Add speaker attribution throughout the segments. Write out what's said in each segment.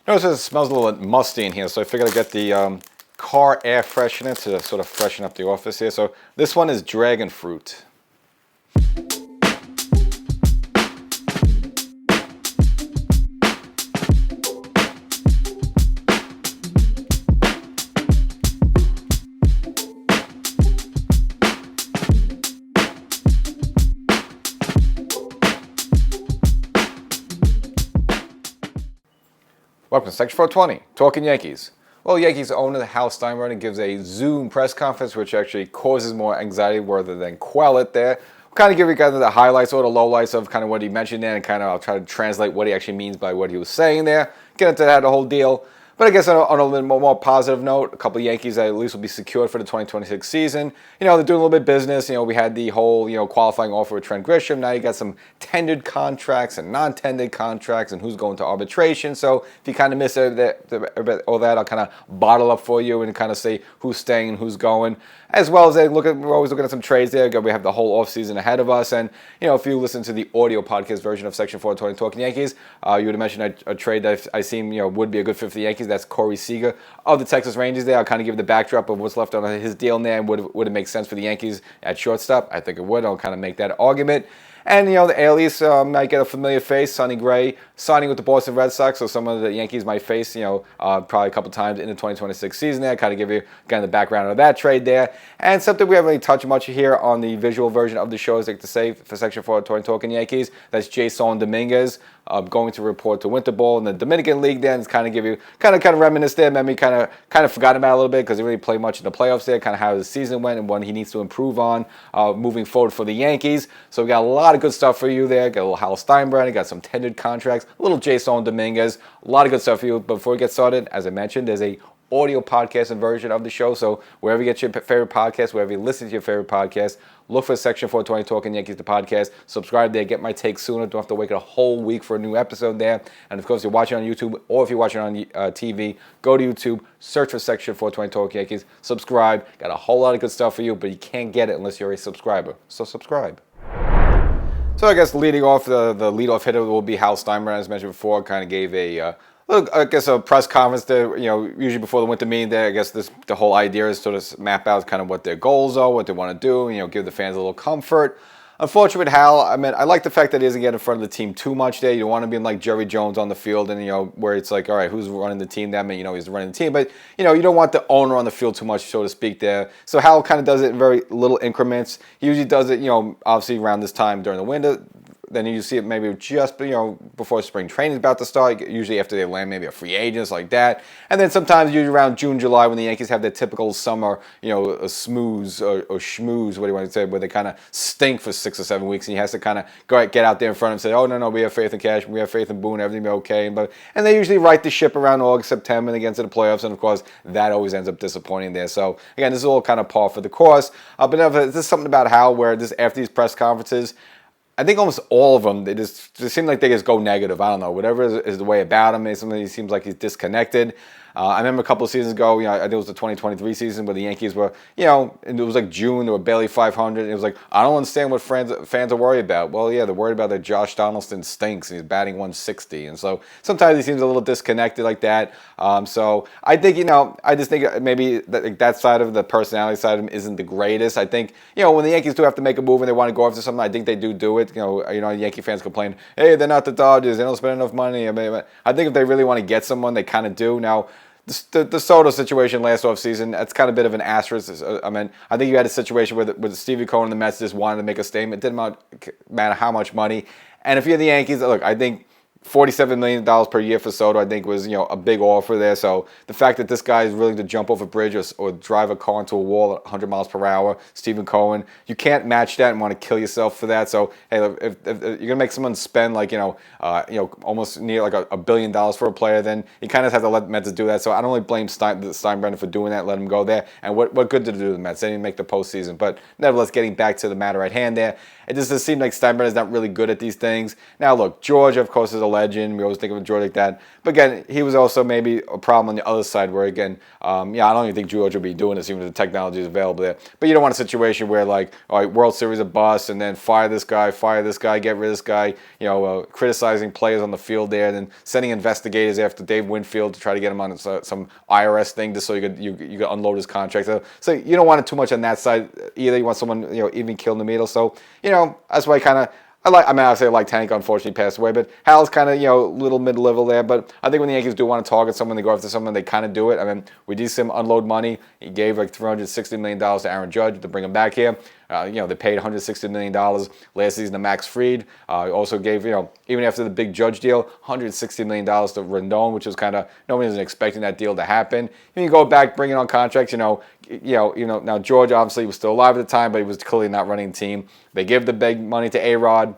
Speaker 1: Notice it smells a little bit musty in here, so I figured I'd get the car air freshener to sort of freshen up the office here. So this one is dragon fruit. Welcome to Section 420, Talkin Yankees. Well, Yankees owner Hal Steinbrenner gives a Zoom press conference, which actually causes more anxiety rather than quell it there. We'll kind of give you guys the highlights or the lowlights of kind of what he mentioned there, and kind of I'll try to translate what he actually means by what he was saying there. Get into that, the whole deal. But I guess on a little more positive note, a couple of Yankees that at least will be secured for the 2026 season. You know, they're doing a little bit of business. You know, we had the whole, qualifying offer with Trent Grisham. Now you got some tendered contracts and non-tendered contracts and who's going to arbitration. So if you kind of miss all that, I'll kind of bottle up for you and kind of say who's staying and who's going. As well as we're always looking at some trades there. We have the whole offseason ahead of us. And, if you listen to the audio podcast version of Section 420 Talkin Yankees, you would have mentioned a trade that I seem, would be a good fit for the Yankees. That's Corey Seager of the Texas Rangers there. I'll kind of give the backdrop of what's left on his deal there and would it make sense for the Yankees at shortstop? I think it would. I'll kind of make that argument. And, the alias might get a familiar face, Sonny Gray, signing with the Boston Red Sox. So some of the Yankees might face, probably a couple times in the 2026 season there. Kind of give you kind of the background of that trade there. And something we haven't really touched much here on the visual version of the show, as I like to say, for Section 420 Talkin Yankees. That's Jason Dominguez going to report to Winter Ball in the Dominican League there. And kind of give you, kind of reminisce there. Maybe kind of forgot about it a little bit because he really played much in the playoffs there. Kind of how the season went and what he needs to improve on moving forward for the Yankees. So we got a lot of good stuff for you there. Got a little Hal Steinbrenner, got some tendered contracts, a little Jason Dominguez, a lot of good stuff for you. But before we get started, as I mentioned, there's a audio podcast and version of the show. So wherever you get your favorite podcast, wherever you listen to your favorite podcast, look for Section 420 Talkin Yankees, the podcast. Subscribe there. Get my take sooner. Don't have to wait a whole week for a new episode there. And of course, if you're watching on YouTube or if you're watching on TV, go to YouTube, search for Section 420 Talkin Yankees, subscribe. Got a whole lot of good stuff for you, but you can't get it unless you're a subscriber. So subscribe. So I guess leading off, the leadoff hitter will be Hal Steinbrenner, as mentioned before. Kind of gave a a press conference there. Usually before the winter meeting there, I guess the whole idea is sort of map out kind of what their goals are, what they want to do. Give the fans a little comfort. Unfortunately, with Hal, I like the fact that he doesn't get in front of the team too much there. You don't want to be like Jerry Jones on the field and, where it's like, all right, who's running the team? That means, he's running the team. But, you don't want the owner on the field too much, so to speak, there. So Hal kind of does it in very little increments. He usually does it, obviously around this time during the winter. Then you see it maybe just, before spring training is about to start, usually after they land maybe a free agents like that. And then sometimes usually around June, July when the Yankees have their typical summer, a smooze or schmooze, what do you want to say, where they kind of stink for 6 or 7 weeks and he has to kind of get out there in front and say, oh, no, we have faith in Cash, we have faith in Boone, everything will be okay. And they usually right the ship around August, September and they get into the playoffs. And of course, that always ends up disappointing there. So again, this is all kind of par for the course. But this is something about Hal where after these press conferences, I think almost all of them, they seem like they just go negative. I don't know. Whatever is the way about him. He seems like he's disconnected. I remember a couple of seasons ago, I think it was the 2023 season where the Yankees were, and it was like June, they were barely 500. And it was like, I don't understand what fans are worried about. Well, yeah, they're worried about that Josh Donaldson stinks and he's batting 160. And so sometimes he seems a little disconnected like that. So I think, I just think maybe that side of the personality side of him isn't the greatest. I think, when the Yankees do have to make a move and they want to go after something, I think they do it. Yankee fans complain, hey, they're not the Dodgers, they don't spend enough money. I think if they really want to get someone, they kind of do. Now, the Soto situation last offseason, that's kind of a bit of an asterisk. I think you had a situation where Stevie Cohen and the Mets just wanted to make a statement. It didn't matter how much money. And if you're the Yankees, look, I think $47 million per year for Soto, I think, was a big offer there. So the fact that this guy is willing to jump off a bridge or drive a car into a wall at 100 miles per hour, Stephen Cohen, you can't match that and want to kill yourself for that. So hey, if you're gonna make someone spend almost near like $1 billion for a player, then you kind of have to let the Mets do that. So I don't really blame Steinbrenner for doing that. Let him go there. And what good did it do to the Mets? They didn't make the postseason. But nevertheless, getting back to the matter at hand there, it just seems like Steinbrenner is not really good at these things. Now look, George, of course, is a legend. We always think of George like that. But again, he was also maybe a problem on the other side where, again, I don't even think George would be doing this even if the technology is available there. But you don't want a situation where, like, all right, World Series a bust, and then fire this guy, get rid of this guy, criticizing players on the field there, and then sending investigators after Dave Winfield to try to get him on some IRS thing just so you could unload his contract. So you don't want it too much on that side either. You want someone, even killed in the middle. So, that's why I like Tank, unfortunately passed away, but Hal's kind of, little mid-level there. But I think when the Yankees do want to target someone, they go after someone, they kind of do it. I mean, we did see him unload money. He gave like $360 million to Aaron Judge to bring him back here. They paid $160 million last season to Max Fried. Also gave, even after the big Judge deal, $160 million to Rendon, which was kind of, nobody was expecting that deal to happen. And you go back, bringing on contracts, now George obviously was still alive at the time, but he was clearly not running the team. They give the big money to A-Rod.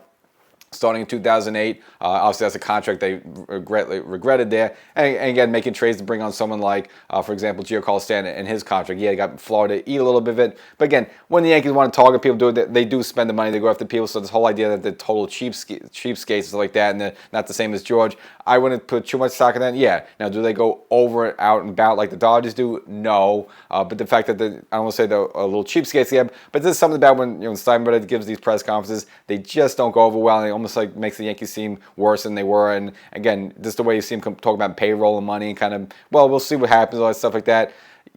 Speaker 1: Starting in 2008, obviously that's a contract they regretted there. And again, making trades to bring on someone like, for example, Giancarlo Stanton and his contract. Yeah, he got Florida to eat a little bit of it. But again, when the Yankees want to target people, they do spend the money. They go after people. So this whole idea that they're total cheapskates like that, and they're not the same as George, I wouldn't put too much stock in that. Yeah. Now, do they go over out and about like the Dodgers do? No. But the fact that I don't want to say they're a little cheapskates, yeah. But there's something about when Steinbrenner gives these press conferences, they just don't go over well. And almost like makes the Yankees seem worse than they were. And again, just the way you see him talk about payroll and money, kind of, well, we'll see what happens, all that stuff like that.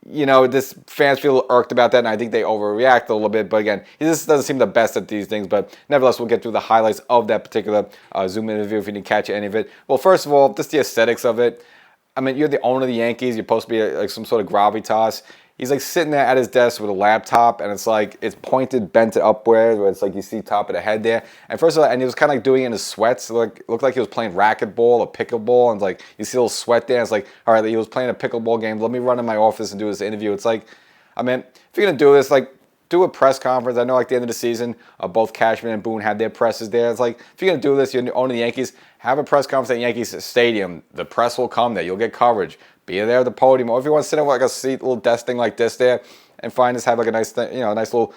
Speaker 1: This fans feel irked about that, and I think they overreact a little bit. But again, he just doesn't seem the best at these things. But nevertheless, we'll get through the highlights of that particular Zoom interview if you didn't catch any of it. Well, first of all, just the aesthetics of it. I mean, you're the owner of the Yankees. You're supposed to be like some sort of gravitas. He's like sitting there at his desk with a laptop, and it's like it's pointed, bent upward, where it's like you see top of the head there. And first of all, and he was kind of like doing it in his sweats. Like looked like he was playing racquetball or pickleball, and like you see a little sweat there. It's like, all right, he was playing a pickleball game. Let me run in my office and do this interview. It's like, I mean, if you're gonna do this, like, do a press conference. I know, like, the end of the season, both Cashman and Boone had their presses there. It's like, if you're going to do this, you're owning the Yankees, have a press conference at Yankees Stadium. The press will come there. You'll get coverage. Be there at the podium. Or if you want to sit in like a seat, little desk thing like this there, and find this, have like a nice thing, a nice little,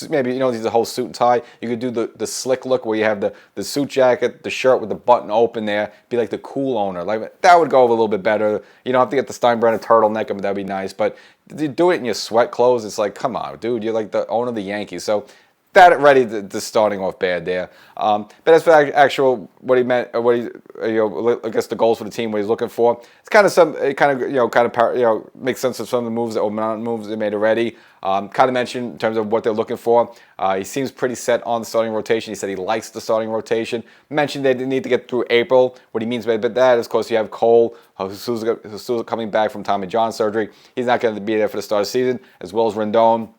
Speaker 1: maybe, these a whole suit and tie. You could do the slick look where you have the suit jacket, the shirt with the button open there, be like the cool owner. Like, that would go over a little bit better. You don't have to get the Steinbrenner turtleneck, but that'd be nice. But you do it in your sweat clothes, it's like, come on, dude, you're like the owner of the Yankees. So that already the starting off bad there. But as for actual what he meant, I guess the goals for the team, what he's looking for, it's kind of makes sense of some of the moves they made already. Kind of mentioned in terms of what they're looking for. He seems pretty set on the starting rotation. He said he likes the starting rotation. Mentioned they need to get through April. What he means by that is, of course, you have Cole, who's coming back from Tommy John surgery. He's not going to be there for the start of the season, as well as Rendon.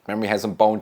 Speaker 1: Remember, he had some bone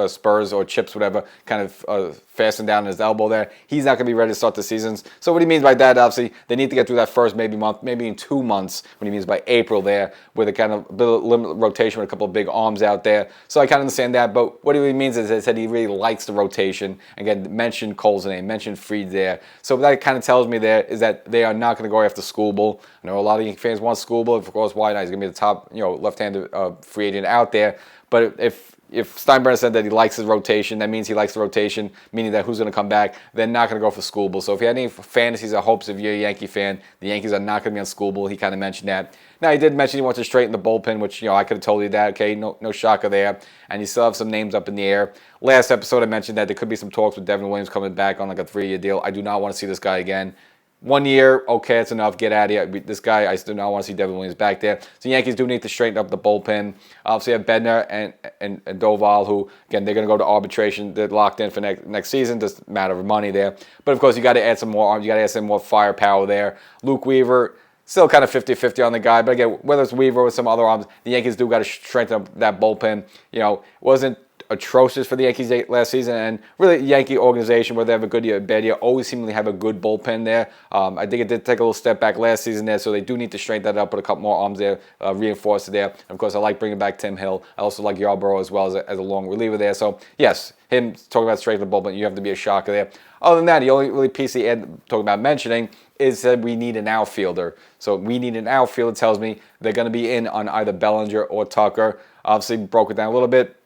Speaker 1: spurs or chips, whatever, kind of fastened down in his elbow there. He's not going to be ready to start the seasons. So what he means by that, obviously, they need to get through that first month, maybe in 2 months, what he means by April there, with a kind of limited rotation with a couple of big arms out there. So I kind of understand that. But what he means is, he said he really likes the rotation. Again, mentioned Cole's name, mentioned Fried there. So that kind of tells me there is that they are not going to go after Skubal. I know a lot of Yankee fans want Skubal. Of course, why not? He's going to be the top, left-handed free agent out there. But if Steinbrenner said that he likes his rotation, that means he likes the rotation, meaning that who's going to come back, they're not going to go for Skubal. So if you had any fantasies or hopes, if you're a Yankee fan, the Yankees are not going to be on Skubal. He kind of mentioned that. Now, he did mention he wants to straighten the bullpen, which, I could have told you that. Okay, no shocker there. And you still have some names up in the air. Last episode, I mentioned that there could be some talks with Devin Williams coming back on like a 3-year deal. I do not want to see this guy again. 1 year, okay, it's enough. Get out of here. This guy, I still don't want to see Devin Williams back there. So Yankees do need to straighten up the bullpen. Obviously, you have Bednar and Doval, who, again, they're going to go to arbitration. They're locked in for next season. Just a matter of money there. But, of course, you got to add some more arms. You got to add some more firepower there. Luke Weaver, still kind of 50-50 on the guy. But, again, whether it's Weaver or some other arms, the Yankees do got to strengthen up that bullpen. It wasn't atrocious for the Yankees last season, and really the Yankee organization, whether they have a good year or bad year, always seemingly have a good bullpen there. I think it did take a little step back last season there, so they do need to strengthen that up, put a couple more arms there, reinforce it there. And of course, I like bringing back Tim Hill. I also like Yarborough as well as a long reliever there. So yes, him talking about strengthening the bullpen, you have to be a shocker there. Other than that, the only really piece he had talking about mentioning is that we need an outfielder. So we need an outfielder tells me they're going to be in on either Bellinger or Tucker. Obviously, broke it down a little bit.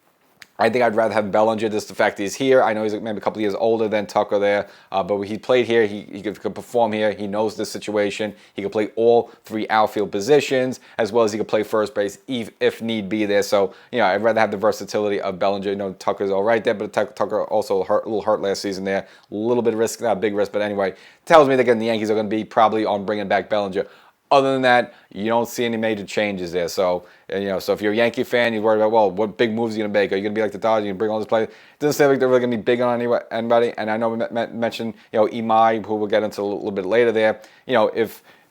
Speaker 1: I think I'd rather have Bellinger, just the fact that he's here. I know he's maybe a couple of years older than Tucker there, but he played here. He could perform here. He knows the situation. He could play all three outfield positions, as well as he could play first base if need be there. So, I'd rather have the versatility of Bellinger. Tucker's all right there, but Tucker also a little hurt last season there. A little bit of risk, not a big risk, but anyway, tells me that, again, the Yankees are going to be probably on bringing back Bellinger. Other than that, you don't see any major changes there. So, so if you're a Yankee fan, you're worried about, well, what big moves are you going to make? Are you going to be like the Dodgers? You're going to bring all this players? It doesn't seem like they're really going to be big on anybody. And I know we mentioned, Imai, who we'll get into a little bit later there.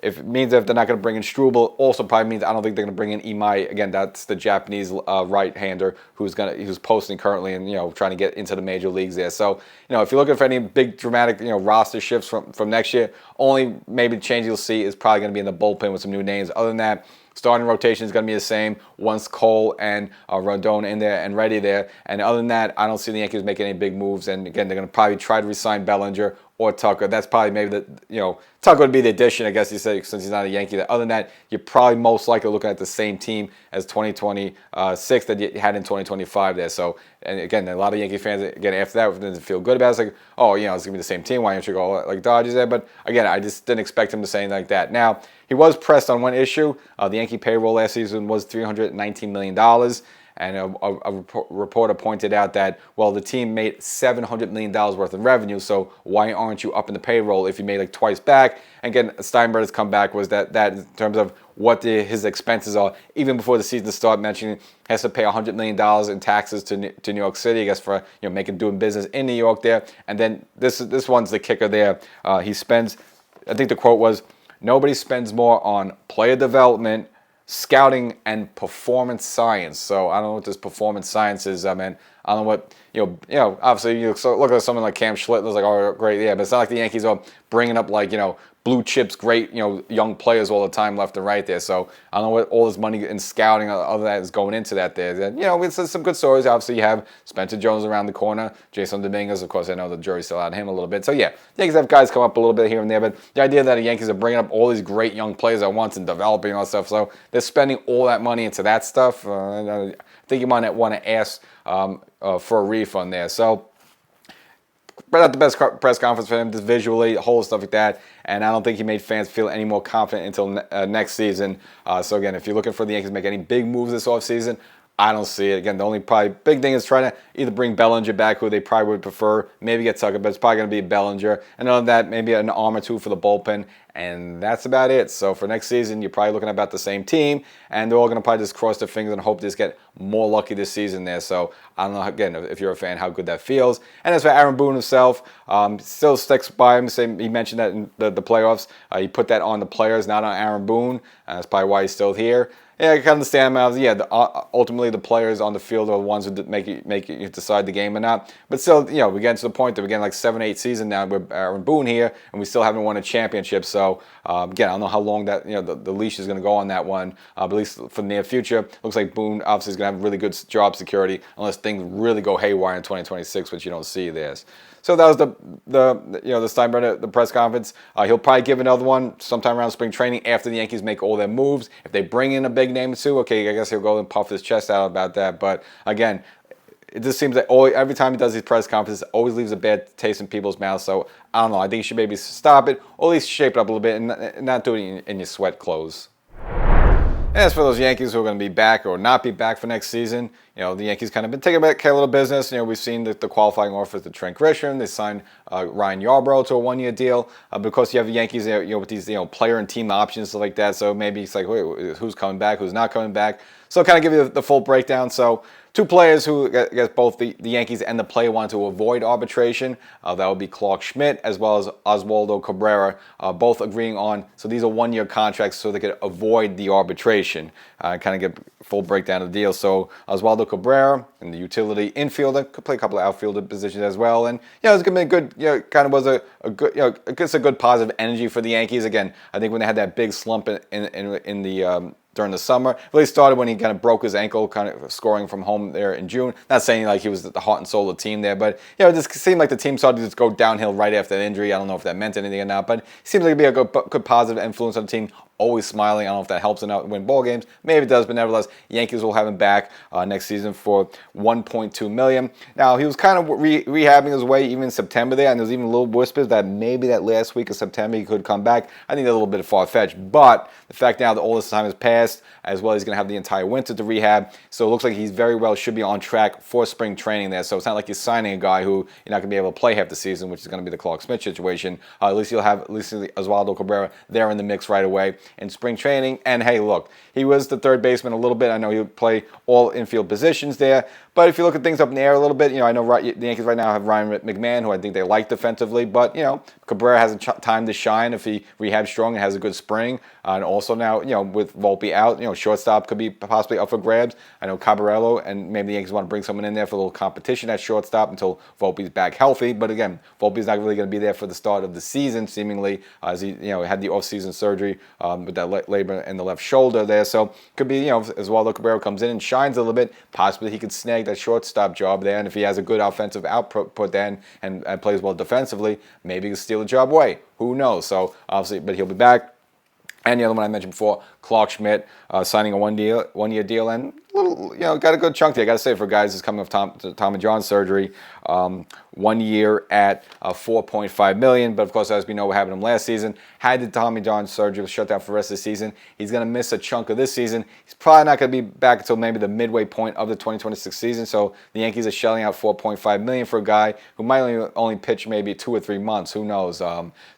Speaker 1: If it means that if they're not going to bring in Struble, also probably means I don't think they're going to bring in Imai. Again, that's the Japanese right-hander who's posting currently and trying to get into the major leagues there. So if you're looking for any big dramatic roster shifts from next year, only maybe change you'll see is probably going to be in the bullpen with some new names. Other than that, starting rotation is going to be the same once Cole and Rondon in there and ready there. And other than that, I don't see the Yankees making any big moves. And again, they're going to probably try to re-sign Bellinger or Tucker. That's probably maybe Tucker would be the addition, I guess you say, since he's not a Yankee. Other than that, you're probably most likely looking at the same team as 2026 that you had in 2025 there. So, and again, a lot of Yankee fans, again, after that, didn't feel good about it. It's like, oh, it's going to be the same team. Why don't you go like Dodgers there? But again, I just didn't expect him to say anything like that. Now, he was pressed on one issue. The Yankee payroll last season was $319 million. And a reporter pointed out that, well, the team made $700 million worth of revenue, so why aren't you up in the payroll if you made like twice back? And again, Steinbrenner's comeback was that in terms of what his expenses are, even before the season started, mentioning he has to pay $100 million in taxes to New York City, I guess, for doing business in New York there. And then this one's the kicker there. He spends, I think the quote was, nobody spends more on player development, scouting, and performance science. So I don't know what this performance science is. I mean, I don't know what, obviously you look at someone like Cam Schlittler's like, oh, great, yeah, but it's not like the Yankees are bringing up like, blue chips, great, young players all the time left and right there. So I don't know what all this money in scouting, other than that, is going into that there. And, it's some good stories. Obviously, you have Spencer Jones around the corner, Jason Dominguez. Of course, I know the jury's still out on him a little bit. So yeah, the Yankees have guys come up a little bit here and there, but the idea that the Yankees are bringing up all these great young players at once and developing all that stuff, so they're spending all that money into that stuff. I think you might want to ask for a refund there. So, but not the best press conference for him, just visually, whole stuff like that. And I don't think he made fans feel any more confident until next season. So again, if you're looking for the Yankees to make any big moves this offseason, I don't see it. Again, the only probably big thing is trying to either bring Bellinger back, who they probably would prefer, maybe get Tucker, but it's probably going to be Bellinger. And other than that, maybe an arm or two for the bullpen. And that's about it. So for next season, you're probably looking at about the same team. And they're all going to probably just cross their fingers and hope to just get more lucky this season there. So I don't know, again, if you're a fan, how good that feels. And as for Aaron Boone himself, still sticks by him. He mentioned that in the playoffs. He put that on the players, not on Aaron Boone. That's probably why he's still here. Yeah, I can understand. Ultimately the players on the field are the ones who make you decide the game or not. But still, we get to the point that we're getting like 7-8 season now with Aaron Boone here, and we still haven't won a championship. So again, I don't know how long that the leash is going to go on that one. But at least for the near future, looks like Boone obviously is going to have really good job security unless things really go haywire in 2026, which you don't see there. So that was the Steinbrenner, the press conference. He'll probably give another one sometime around spring training after the Yankees make all their moves. If they bring in a big name or two, okay, I guess he'll go and puff his chest out about that. But again, it just seems like every time he does these press conferences, it always leaves a bad taste in people's mouths. So I don't know. I think you should maybe stop it, or at least shape it up a little bit, and not do it in your sweat clothes. And as for those Yankees who are going to be back or not be back for next season, the Yankees kind of been taking back care of a little business. We've seen the qualifying offers to Trent Grisham. They signed Ryan Yarbrough to a one-year deal. But of course, you have the Yankees with these player and team options, stuff like that. So maybe it's like, wait, who's coming back, who's not coming back? So I'll kind of give you the full breakdown. So two players who, I guess, both the Yankees and the player want to avoid arbitration. That would be Clark Schmidt as well as Oswaldo Cabrera, both agreeing on. So these are one-year contracts so they could avoid the arbitration. Kind of get full breakdown of the deal. So Oswaldo Cabrera in the utility infielder, could play a couple of outfielder positions as well. And it's gonna be a good, kind of was a good, I guess a good positive energy for the Yankees. Again, I think when they had that big slump in the during the summer. Really started when he kind of broke his ankle, kind of scoring from home there in June. Not saying like he was the heart and soul of the team there, but it just seemed like the team started to just go downhill right after that injury. I don't know if that meant anything or not, but it seems like it'd be a good positive influence on the team always smiling. I don't know if that helps him out win ball games. Maybe it does, but nevertheless, Yankees will have him back next season for $1.2 million. Now, he was kind of rehabbing his way even in September there, and there's even a little whispers that maybe that last week of September he could come back. I think that's a little bit far-fetched, but the fact now that all this time has passed, as well, he's going to have the entire winter to rehab, so it looks like he's very well should be on track for spring training there. So it's not like you're signing a guy who you're not going to be able to play half the season, which is going to be the Clark Smith situation. At least you'll have Oswaldo Cabrera there in the mix right away in spring training. And hey, look, he was the third baseman a little bit. I know he'll play all infield positions there. But if you look at things up in the air a little bit, I know the Yankees right now have Ryan McMahon, who I think they like defensively. But, Cabrera has time to shine if he rehabs strong and has a good spring. And also now, with Volpe out, shortstop could be possibly up for grabs. I know Cabrera, and maybe the Yankees want to bring someone in there for a little competition at shortstop until Volpe's back healthy. But again, Volpe's not really going to be there for the start of the season, seemingly, as he, had the off-season surgery with that labor in the left shoulder there. So could be, as Oswaldo Cabrera comes in and shines a little bit, possibly he could snag that shortstop job there. And if he has a good offensive output then and plays well defensively, maybe he can steal the job away. Who knows? So obviously, but he'll be back. And the other one I mentioned before, Clark Schmidt, signing a one-year deal, and got a good chunk there. I got to say, for guys who's coming off Tommy John surgery, 1 year at $4.5 million. But of course, as we know, what happened to him last season, had the Tommy John surgery, was shut down for the rest of the season. He's going to miss a chunk of this season. He's probably not going to be back until maybe the midway point of the 2026 season. So the Yankees are shelling out $4.5 million for a guy who might only pitch maybe 2 or 3 months. Who knows?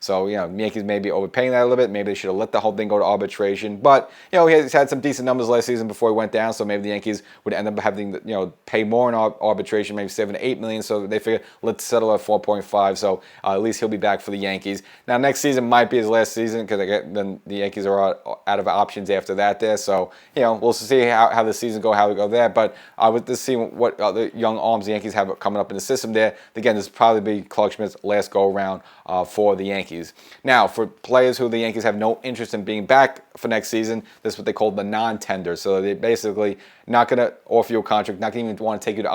Speaker 1: So the Yankees may be overpaying that a little bit. Maybe they should have let the whole thing go to arbitration. But he's had some decent numbers last season before he went down. So maybe the Yankees would end up having pay more in arbitration, maybe $7 to $8 million. So they figure let's settle at 4.5. So at least he'll be back for the Yankees. Now next season might be his last season because then the Yankees are out of options after that there. So we'll see how the season how we go there. But I would just see what other young arms the Yankees have coming up in the system there. Again, this will probably be Clark Schmidt's last go around for the Yankees. Now for players who the Yankees have no interest in being back for next season, this is what they call the non-tender. So they basically not going to offer you a contract, not going to even want to take you to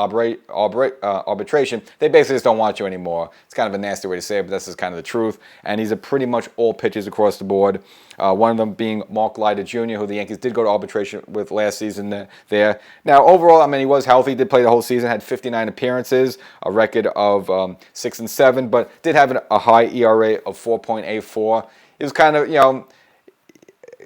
Speaker 1: arbitration. They basically just don't want you anymore. It's kind of a nasty way to say it, but this is kind of the truth. And these are pretty much all pitchers across the board. One of them being Mark Leiter Jr., who the Yankees did go to arbitration with last season there. Now, overall, he was healthy, did play the whole season, had 59 appearances, a record of 6-7, but did have a high ERA of 4.84. It was kind of,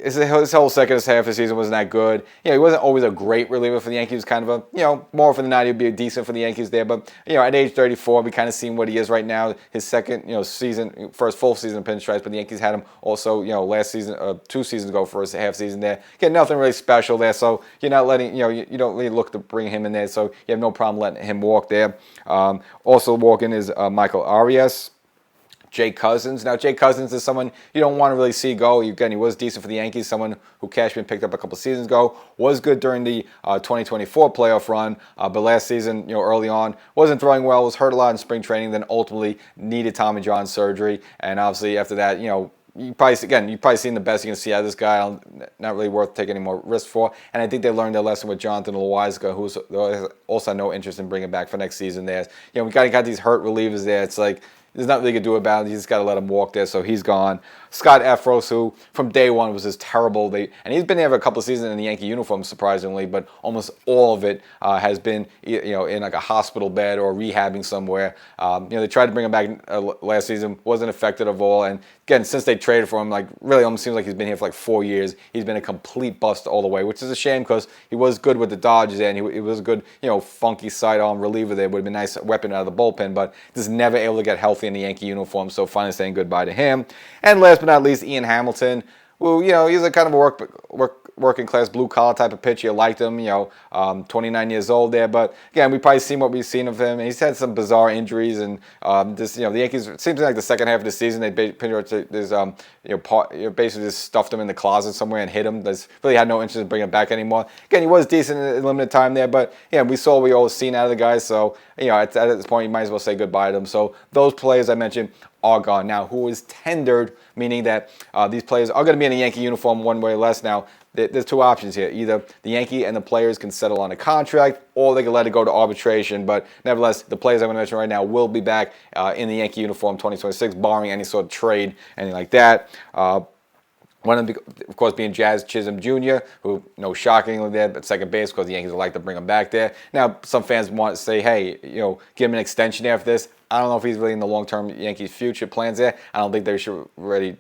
Speaker 1: his whole second half of the season wasn't that good. He wasn't always a great reliever for the Yankees. Kind of more for the night, he'd be decent for the Yankees there. But, at age 34, we kind of seen what he is right now. His second, season, first full season of pinstripes, but the Yankees had him also, last season, 2 seasons ago for his half season there. Again, nothing really special there. So you're not letting, you don't really look to bring him in there. So you have no problem letting him walk there. Also walking is Michael Arias. Jake Cousins. Now, Jake Cousins is someone you don't want to really see go. Again, he was decent for the Yankees, someone who Cashman picked up a couple seasons ago, was good during the 2024 playoff run, but last season, early on, wasn't throwing well, was hurt a lot in spring training, then ultimately needed Tommy John surgery, and obviously after that, you've probably seen the best you can see out of this guy. Not really worth taking any more risk for. And I think they learned their lesson with Jonathan Loaiza, who's also no interest in bringing back for next season there. We got these hurt relievers there. It's like, there's nothing they can do about it. You just got to let him walk there, so he's gone. Scott Efros, who from day one was just terrible. And he's been there for a couple of seasons in the Yankee uniform, surprisingly, but almost all of it has been in like a hospital bed or rehabbing somewhere. They tried to bring him back last season, wasn't effective at all. And again, since they traded for him, really almost seems like he's been here for 4 years. He's been a complete bust all the way, which is a shame because he was good with the Dodgers and he was a good, funky sidearm reliever there. Would have been a nice weapon out of the bullpen, but just never able to get healthy in the Yankee uniform. So finally saying goodbye to him. And last but not least, Ian Hamilton. Well, he's a kind of a working class blue collar type of pitcher. You liked him, 29 years old there. But again, we've probably seen what we've seen of him. And he's had some bizarre injuries, and the Yankees. It seems like the second half of the season they basically just stuffed him in the closet somewhere and hit him. They really had no interest in bringing him back anymore. Again, he was decent in limited time there, but we saw what we always seen out of the guys. So at this point, you might as well say goodbye to them. So those players I mentioned are gone. Now, who is tendered, meaning that these players are going to be in a Yankee uniform one way or less. Now, there's 2 options here. Either the Yankee and the players can settle on a contract, or they can let it go to arbitration. But nevertheless, the players I'm going to mention right now will be back in the Yankee uniform 2026, barring any sort of trade, anything like that. Of course, being Jazz Chisholm Jr., who, no shockingly there, but second base, because the Yankees would like to bring him back there. Now, some fans want to say, hey, give him an extension after this. I don't know if he's really in the long-term Yankees future plans there. I don't think they should really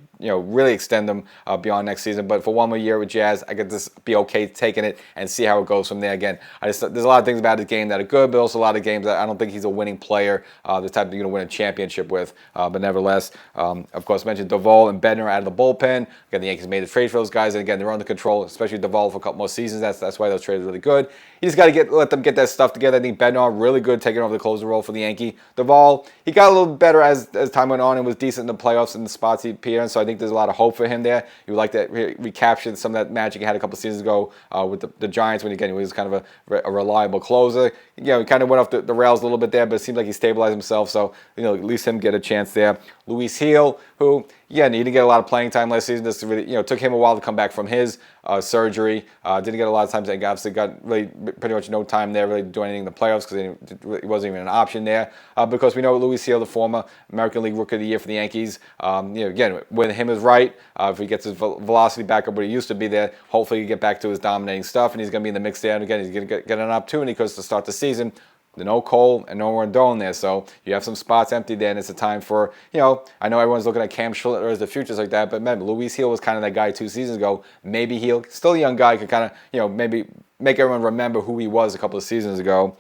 Speaker 1: extend him beyond next season. But for one more year with Jazz, I could just be okay taking it and see how it goes from there. Again, there's a lot of things about his game that are good, but also a lot of games that I don't think he's a winning player, the type that you're going to win a championship with. But nevertheless, of course, mentioned Duvall and Bednar out of the bullpen. Again, the Yankees made a trade for those guys, and again, they're under control, especially Duvall for a couple more seasons. That's why those trades are really good. You just got to let them get that stuff together. I think Bednar really good taking over the closer role for the Yankee. Duvall, he got a little better as time went on and was decent in the playoffs and the spots he appeared in, so I think there's a lot of hope for him there. You would like to recapture some of that magic he had a couple seasons ago with the Giants when, again, he was kind of a reliable closer. He kind of went off the rails a little bit there, but it seems like he stabilized himself, so at least him get a chance there. Luis Gil, who, he didn't get a lot of playing time last season. This really, took him a while to come back from his surgery. Didn't get a lot of time. Obviously got really pretty much no time there really doing anything in the playoffs because he wasn't even an option there. Because we know Luis Gil, the former American League Rookie of the Year for the Yankees, again, when him is right, if he gets his velocity back up where he used to be there, hopefully he get back to his dominating stuff, and he's going to be in the mix there. And again, he's going to get an opportunity because to start the season, no Cole and no Rendon there, so you have some spots empty there, and it's a time for, I know everyone's looking at Cam Schlitter as the futures like that, but remember, Luis Gil was kind of that guy 2 seasons ago. Maybe Gil, still a young guy, could kind of, maybe make everyone remember who he was a couple of seasons ago.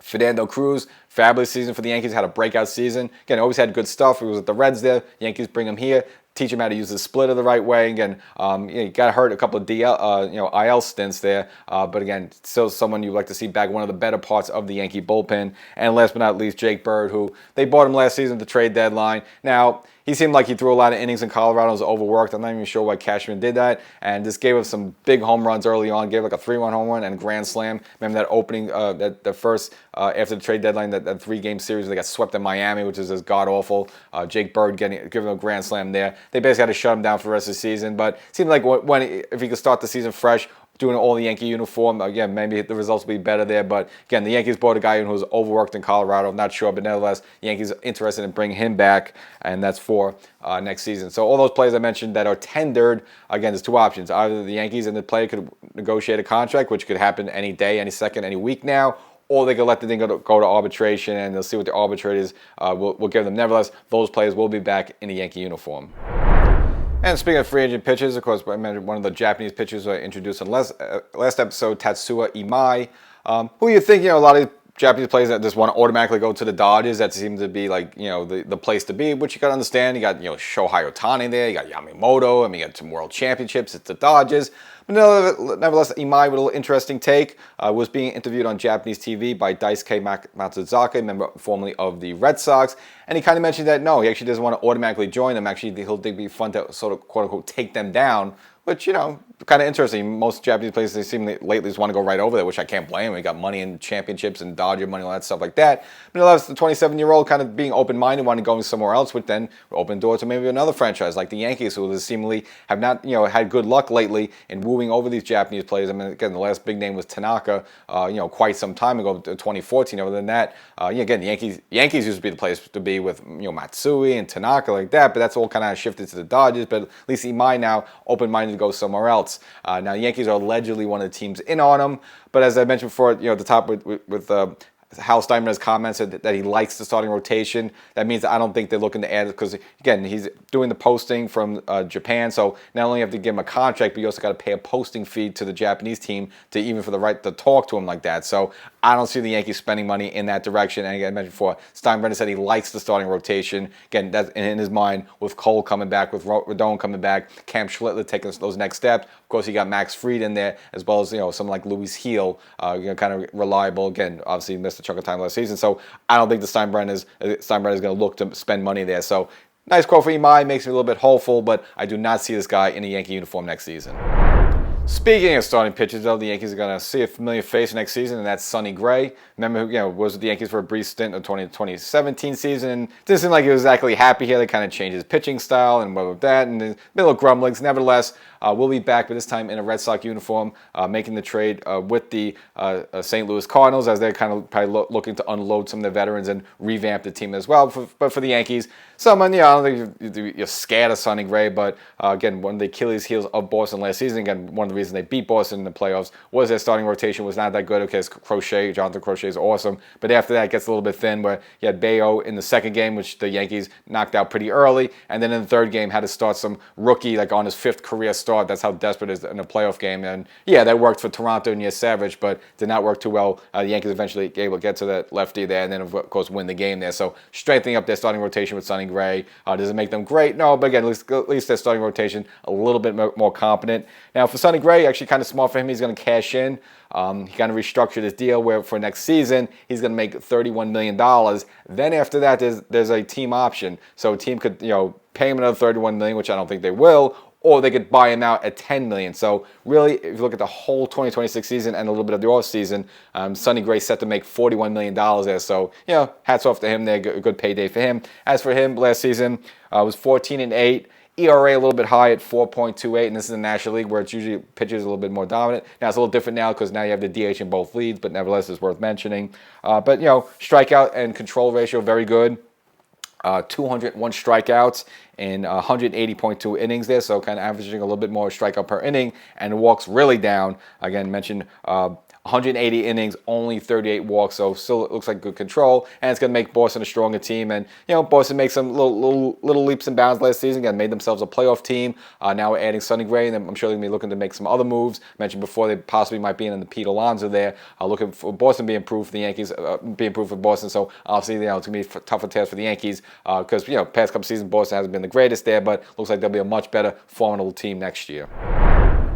Speaker 1: Fernando Cruz, fabulous season for the Yankees, had a breakout season. Again, always had good stuff. He was at the Reds there. Yankees bring him here, teach him how to use the splitter the right way. Again, he got hurt a couple of IL stints there, but again, still someone you'd like to see back, one of the better parts of the Yankee bullpen. And last but not least, Jake Bird, who they bought him last season at the trade deadline. Now, he seemed like he threw a lot of innings in Colorado, was overworked. I'm not even sure why Cashman did that. And just gave up some big home runs early on. Gave like a 3-run home run and a grand slam. Remember that opening, the first, after the trade deadline, that 3-game series where they got swept in Miami, which is just god-awful. Jake Bird giving them a grand slam there. They basically had to shut him down for the rest of the season. But it seemed like if he could start the season fresh, doing all the Yankee uniform, again, maybe the results will be better there. But again, the Yankees bought a guy who was overworked in Colorado. I'm not sure, but nevertheless, the Yankees are interested in bringing him back, and that's for next season. So all those players I mentioned that are tendered, again, there's 2 options. Either the Yankees and the player could negotiate a contract, which could happen any day, any second, any week now, or they could let the thing go to arbitration, and they'll see what the arbitrators will give them. Nevertheless, those players will be back in a Yankee uniform. And speaking of free agent pitchers, of course, I mentioned one of the Japanese pitchers I introduced in last episode, Tatsuya Imai, who you think, a lot of Japanese players that just want to automatically go to the Dodgers. That seems to be like, the place to be, which you got to understand. You got, Shohei Ohtani there. You got Yamamoto. You got some world championships. It's the Dodgers. But nevertheless, Imai, with a little interesting take, was being interviewed on Japanese TV by Daisuke Matsuzaka, member formerly of the Red Sox. And he kind of mentioned that, no, he actually doesn't want to automatically join them. Actually, he'll think it'd be fun to sort of, quote-unquote, take them down, which, kind of interesting. Most Japanese players, they seem lately just want to go right over there, which I can't blame him. He got money in championships and Dodger money, all that stuff like that. But nevertheless, the 27-year-old kind of being open-minded, wanting to go somewhere else, which then open doors to maybe another franchise like the Yankees, who seemingly have not, had good luck lately in wooing over these Japanese players. I mean, again, the last big name was Tanaka, quite some time ago, 2014. Other than that, again, the Yankees used to be the place to be with, Matsui and Tanaka like that, but that's all kind of shifted to the Dodgers. But at least Imai now open-minded to go somewhere else. Now, the Yankees are allegedly one of the teams in on him, but as I mentioned before, at the top with Hal Steinbrenner's comments that he likes the starting rotation. That means I don't think they're looking to add it because, again, he's doing the posting from Japan, so not only have to give him a contract, but you also got to pay a posting fee to the Japanese team for the right to talk to him like that. So I don't see the Yankees spending money in that direction. And again, I mentioned before, Steinbrenner said he likes the starting rotation. Again, that's in his mind with Cole coming back, with Rodon coming back, Cam Schlitter taking those next steps. Of course, you got Max Fried in there, as well as someone like Luis Gil, kind of reliable. Again, obviously missed a chunk of time last season, so I don't think the Steinbrenner is going to look to spend money there. So nice quote for Imai, makes me a little bit hopeful, but I do not see this guy in a Yankee uniform next season. Speaking of starting pitchers, though, the Yankees are going to see a familiar face next season, and that's Sonny Gray. Remember, was with the Yankees for a brief stint in the 2017 season. Didn't seem like he was exactly happy here. They kind of changed his pitching style and what with that, and a little grumblings. Nevertheless, we'll be back, but this time in a Red Sox uniform, making the trade with the St. Louis Cardinals, as they're kind of probably looking to unload some of their veterans and revamp the team as well. But for the Yankees, someone, I don't think you're scared of Sonny Gray, but again, one of the Achilles heels of Boston last season, again, one of the reasons they beat Boston in the playoffs was their starting rotation was not that good. Okay, Jonathan Crochet is awesome, but after that it gets a little bit thin, where you had Bayo in the second game, which the Yankees knocked out pretty early, and then in the third game had to start some rookie, like on his 5th career start. That's how desperate it is in a playoff game, and yeah, that worked for Toronto and Savage, but did not work too well. The Yankees eventually able to get to that lefty there, and then of course win the game there. So strengthening up their starting rotation with Sonny Gray. Does it make them great? No, but again, at least their starting rotation a little bit more competent. Now for Sonny Gray, actually kind of smart for him. He's going to cash in. He kind of restructured his deal where for next season he's going to make $31 million. Then after that, there's a team option, so a team could pay him another $31 million, which I don't think they will, or they could buy him out at $10 million. So really, if you look at the whole 2026 season and a little bit of the off season, Sonny Gray set to make $41 million there. So hats off to him there. Good payday for him. As for him, last season was 14-8. ERA a little bit high at 4.28, and this is the National League where it's usually pitchers a little bit more dominant. Now it's a little different now because now you have the DH in both leads, but nevertheless it's worth mentioning. But strikeout and control ratio very good. 201 strikeouts in 180.2 innings there, so kind of averaging a little bit more strikeout per inning, and walks really down. Again, mentioned 180 innings, only 38 walks, so still it looks like good control, and it's going to make Boston a stronger team. And Boston makes some little leaps and bounds last season. Again, made themselves a playoff team. Now we're adding Sonny Gray, and I'm sure they're going to be looking to make some other moves. I mentioned before they possibly might be in the Pete Alonso there. Looking for Boston be improved for the Yankees, be improved for Boston. So obviously, it's going to be a tougher task for the Yankees because past couple seasons Boston hasn't been the greatest there, but looks like they'll be a much better formidable team next year.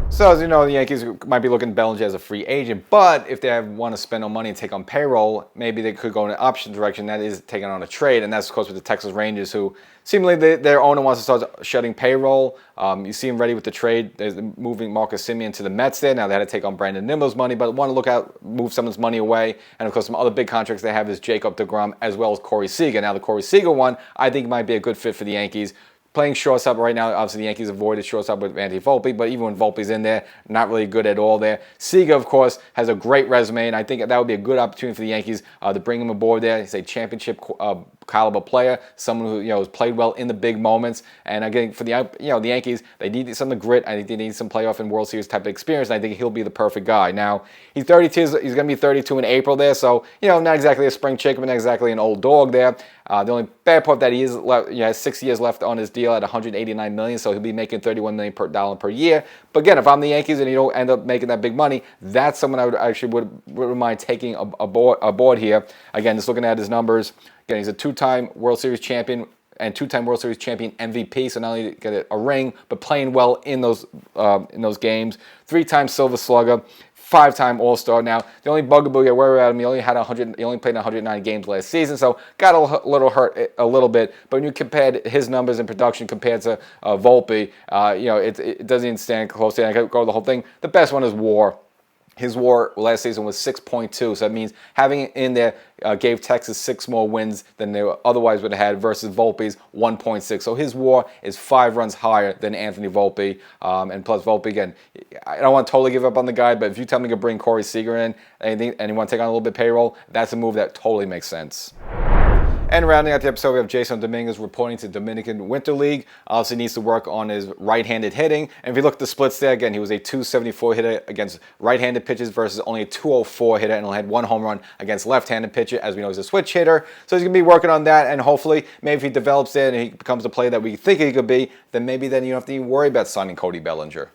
Speaker 1: So as you know, the Yankees might be looking at Bellinger as a free agent, but if they want to spend no money and take on payroll, maybe they could go in an option direction, that is taking on a trade, and that's of course with the Texas Rangers, who seemingly their owner wants to start shedding payroll. You see him ready with the trade. There's moving Marcus Semien to the Mets there. Now they had to take on Brandon Nimmo's money, but want to move someone's money away. And of course, some other big contracts they have is Jacob deGrom as well as Corey Seager. Now the Corey Seager one, I think might be a good fit for the Yankees. Playing shortstop right now, obviously the Yankees avoided shortstop with Andy Volpe, but even when Volpe's in there, not really good at all there. Seager, of course, has a great resume, and I think that would be a good opportunity for the Yankees to bring him aboard there. He's a championship caliber player, someone who has played well in the big moments. And again, for the the Yankees, they need some of the grit. I think they need some playoff and World Series type of experience, and I think he'll be the perfect guy. Now he's 32. He's going to be 32 in April there, so not exactly a spring chicken, not exactly an old dog there. The only bad part that he is has 6 years left on his deal at $189 million, so he'll be making $31 million per year. But again, if I'm the Yankees and you don't end up making that big money, that's someone I would actually would mind taking aboard here. Again, just looking at his numbers. Again, he's a 2-time World Series champion and 2-time World Series champion MVP. So not only get a ring, but playing well in those games. 3-time Silver Slugger. 5-time All-Star. Now, the only bugaboo you worry about him, he only played 109 games last season, so got a little hurt a little bit. But when you compared his numbers in production compared to Volpe, it doesn't even stand close to it. I could go the whole thing. The best one is WAR. His WAR last season was 6.2, so that means having it in there gave Texas 6 more wins than they otherwise would have had versus Volpe's 1.6. So his WAR is 5 runs higher than Anthony Volpe. And plus Volpe, again, I don't want to totally give up on the guy, but if you tell me to bring Corey Seager in and you want to take on a little bit of payroll, that's a move that totally makes sense. And rounding out the episode, we have Jason Dominguez reporting to Dominican Winter League. Obviously needs to work on his right-handed hitting. And if you look at the splits there, again, he was a .274 hitter against right-handed pitchers versus only a .204 hitter, and only had 1 home run against left-handed pitcher. As we know, he's a switch hitter. So he's going to be working on that, and hopefully, maybe if he develops it and he becomes the player that we think he could be, then maybe then you don't have to even worry about signing Cody Bellinger.